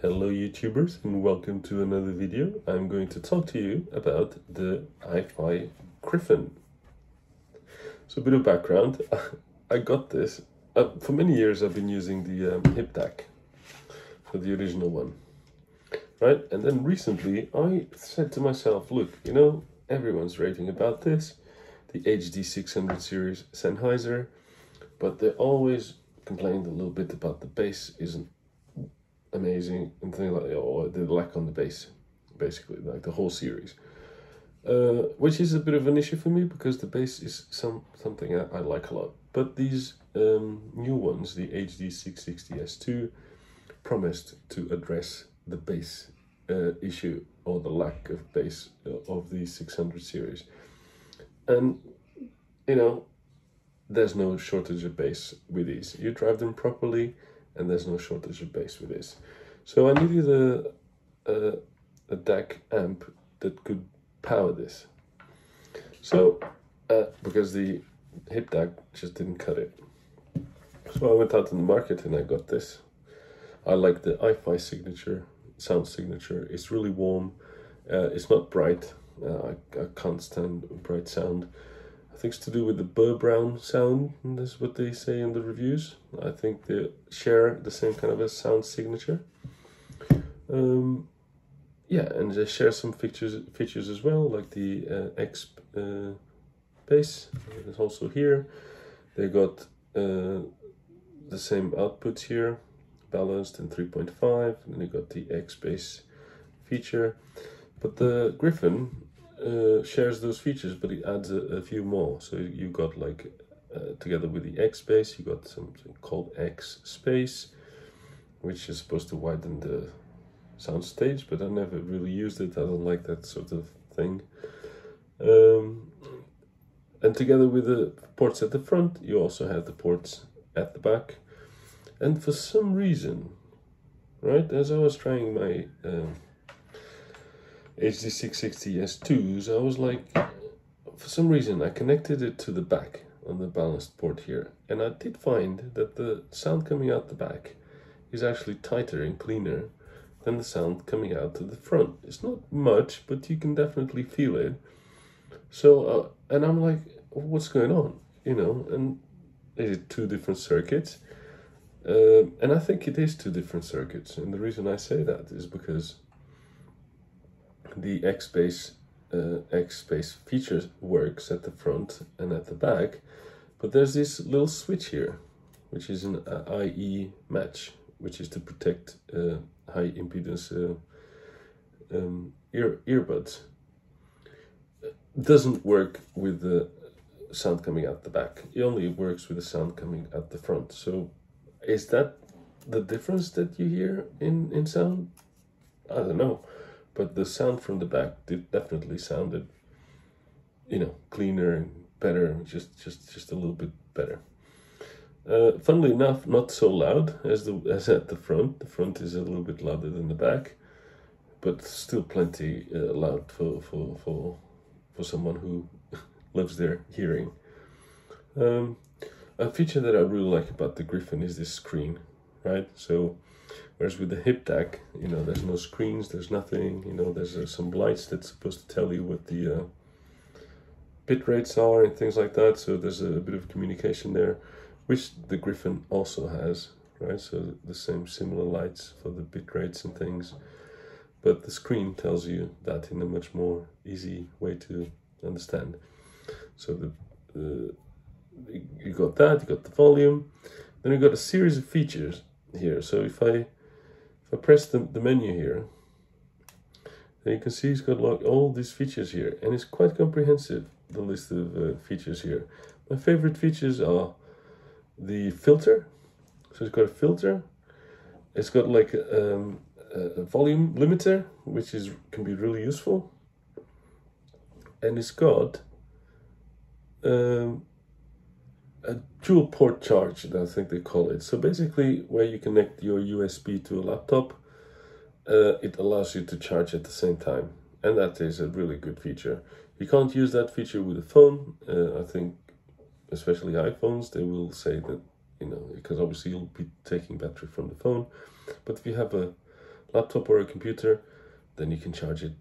Hello YouTubers and welcome to another video. I'm going to talk to you about the hi-fi Gryphon. So a bit of background. I got this. For many years I've been using the hip DAC for the original one. Right? And then recently I said to myself, look, you know, everyone's raving about this. The HD 600 series Sennheiser. But they always complained a little bit about the bass isn't amazing and things like that, or the lack on the bass, basically, like the whole series. Which is a bit of an issue for me because the bass is something I like a lot. But these new ones, the HD 660 S2, promised to address the bass issue or the lack of bass of the 600 series. And, you know, there's no shortage of bass with these. You drive them properly and there's no shortage of bass with this. So I needed a DAC amp that could power this. So, because the hip DAC just didn't cut it. So I went out in the market and I got this. I like the hi-fi signature, sound signature. It's really warm. It's not bright. I can't stand bright sound. I think it's to do with the burr brown sound, and that's what they say in the reviews. I think they share the same kind of a sound signature. Yeah, and they share some features as well, like the X bass. It's also here. They got the same outputs here, balanced in 3.5, and then they got the X bass feature. But the Gryphon shares those features, but it adds a few more. So you got like, together with the X bass, you got something called X space, which is supposed to widen the sound stage, but I never really used it. I don't like that sort of thing. And together with the ports at the front, you also have the ports at the back. And for some reason, right, as I was trying my HD 660 S2s, I was like, for some reason I connected it to the back on the balanced port here, and I did find that the sound coming out the back is actually tighter and cleaner than the sound coming out to the front. It's not much, but you can definitely feel it. So and I'm like, what's going on, you know? And is it two different circuits? And I think it is two different circuits, and the reason I say that is because the X bass feature works at the front and at the back, but there's this little switch here, which is an IE match, which is to protect high impedance earbuds. It doesn't work with the sound coming out the back. It only works with the sound coming out the front. So is that the difference that you hear in sound? I don't know. But the sound from the back definitely sounded, you know, cleaner and better, just a little bit better. Funnily enough, not so loud as at the front. The front is a little bit louder than the back, but still plenty loud for someone who loves their hearing. A feature that I really like about the Gryphon is this screen, right? So whereas with the hip DAC, you know, there's no screens, there's nothing, you know, there's some lights that's supposed to tell you what the bit rates are and things like that. So there's a bit of communication there, which the Gryphon also has, right? So the same similar lights for the bit rates and things. But the screen tells you that in a much more easy way to understand. So you got that, you got the volume, then you got a series of features here. So if I press the menu here, then you can see it's got like all these features here, and it's quite comprehensive, the list of features here. My favorite features are the filter. So it's got a filter, it's got like a volume limiter, which can be really useful, and it's got a dual port charge, I think they call it. So basically, where you connect your USB to a laptop, it allows you to charge at the same time, and that is a really good feature. You can't use that feature with a phone. I think, especially iPhones, they will say that, you know, because obviously you'll be taking battery from the phone. But if you have a laptop or a computer, then you can charge it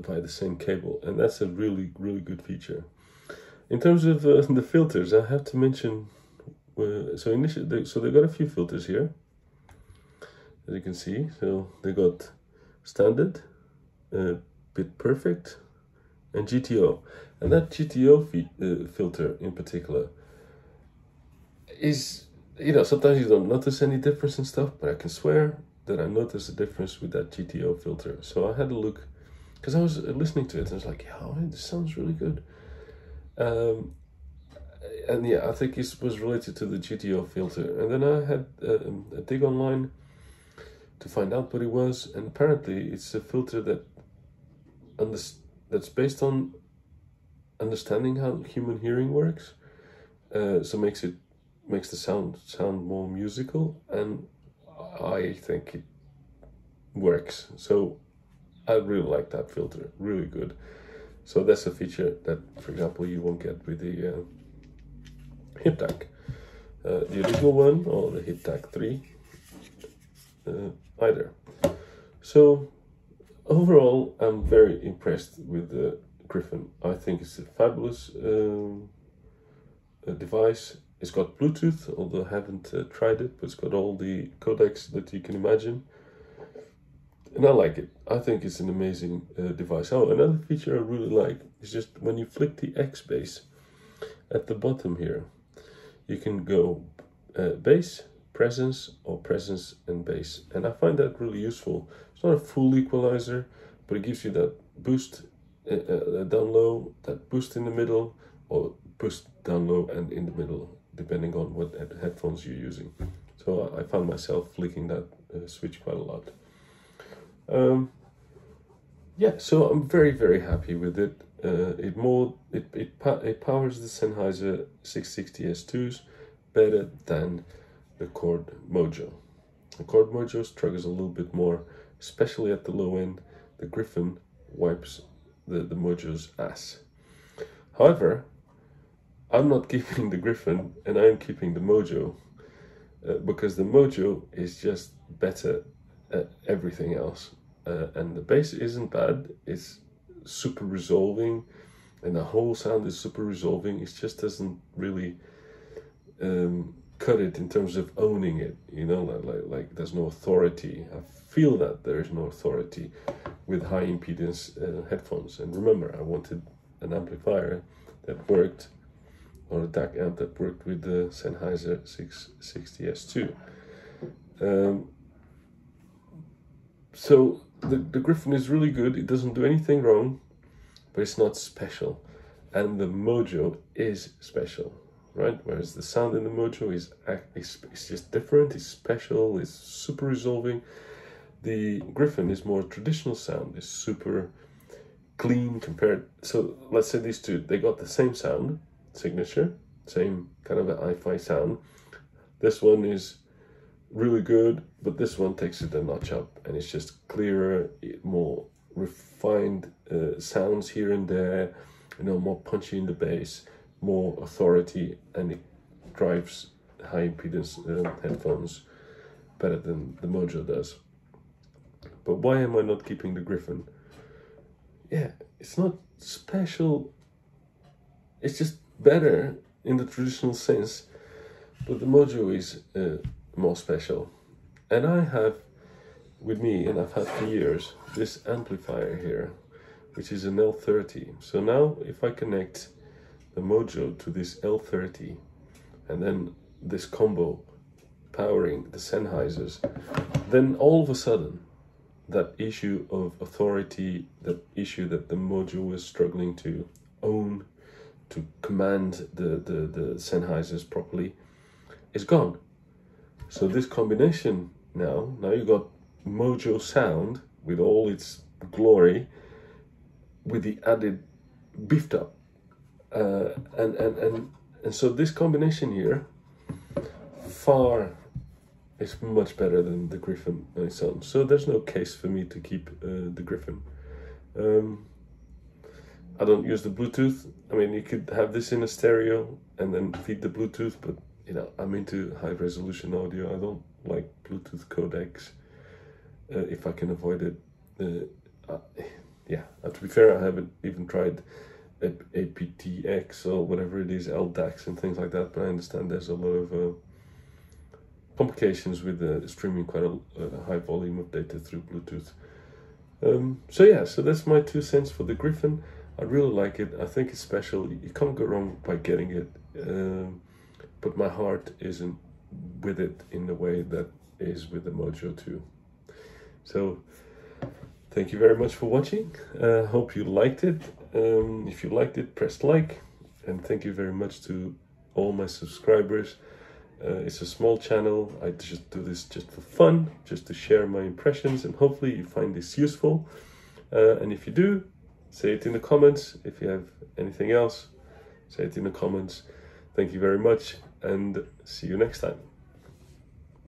by the same cable, and that's a really, really good feature. In terms of the filters, I have to mention, so they got a few filters here, as you can see. So they got standard, bit perfect, and GTO. And that GTO filter in particular is, sometimes you don't notice any difference in stuff, but I can swear that I noticed a difference with that GTO filter. So I had a look, because I was listening to it and I was like, yeah, this sounds really good. And yeah, I think it was related to the GTO filter. And then I had a dig online to find out what it was, and apparently it's a filter that's based on understanding how human hearing works. So makes the sound more musical, and I think it works. So I really like that filter, really good. So that's a feature that, for example, you won't get with the HipTac. The original one, or the HipTac 3, either. So overall, I'm very impressed with the Gryphon. I think it's a fabulous device. It's got Bluetooth, although I haven't tried it, but it's got all the codecs that you can imagine. And I like it. I think it's an amazing device. Oh, another feature I really like is just when you flick the X bass at the bottom here, you can go bass, presence, or presence and bass. And I find that really useful. It's not a full equalizer, but it gives you that boost down low, that boost in the middle, or boost down low and in the middle, depending on what headphones you're using. So I found myself flicking that switch quite a lot. Yeah, so I'm very, very happy with it. It powers the Sennheiser 660S2s better than the Chord Mojo. The Chord Mojo struggles a little bit more, especially at the low end. The Gryphon wipes the Mojo's ass. However, I'm not keeping the Gryphon, and I'm keeping the Mojo, because the Mojo is just better at everything else. And the bass isn't bad, it's super resolving, and the whole sound is super resolving. It just doesn't really cut it in terms of owning it, like there's no authority. I feel that there is no authority with high impedance headphones. And remember, I wanted an amplifier that worked, or a DAC amp that worked with the Sennheiser 660S2. So the Gryphon is really good. It doesn't do anything wrong, but it's not special. And the Mojo is special, right? Whereas the sound in the Mojo is just different, it's special, it's super resolving. The Gryphon is more traditional sound, it's super clean compared. So let's say these two, they got the same sound signature, same kind of an hi-fi sound. This one is really good, but this one takes it a notch up, and it's just clearer, more refined sounds here and there, more punchy in the bass, more authority, and it drives high impedance headphones better than the Mojo does. But why am I not keeping the Gryphon? Yeah, it's not special, it's just better in the traditional sense, but the Mojo is more special. And I have with me, and I've had for years, this amplifier here, which is an L30. So now if I connect the Mojo to this L30, and then this combo powering the Sennheisers, then all of a sudden that issue of authority, that issue that the Mojo was struggling to own, to command the Sennheisers properly, is gone. So this combination now you got Mojo sound with all its glory, with the added beefed up, and so this combination here is much better than the Gryphon on its own. So there's no case for me to keep the Gryphon. I don't use the Bluetooth. I mean, you could have this in a stereo and then feed the Bluetooth, but I'm into high resolution audio. I don't like Bluetooth codecs. if I can avoid it. Yeah, to be fair, I haven't even tried aptX or whatever it is, LDAX and things like that, but I understand there's a lot of complications with streaming quite a high volume of data through Bluetooth. So yeah, so that's my 2 cents for the Gryphon. I really like it. I think it's special. You can't go wrong by getting it, but my heart isn't with it in the way that is with the Mojo 2. So thank you very much for watching. Hope you liked it. If you liked it, press like, and thank you very much to all my subscribers. It's a small channel. I just do this just for fun, just to share my impressions, and hopefully you find this useful. And if you do, say it in the comments. If you have anything else, say it in the comments. Thank you very much, and see you next time.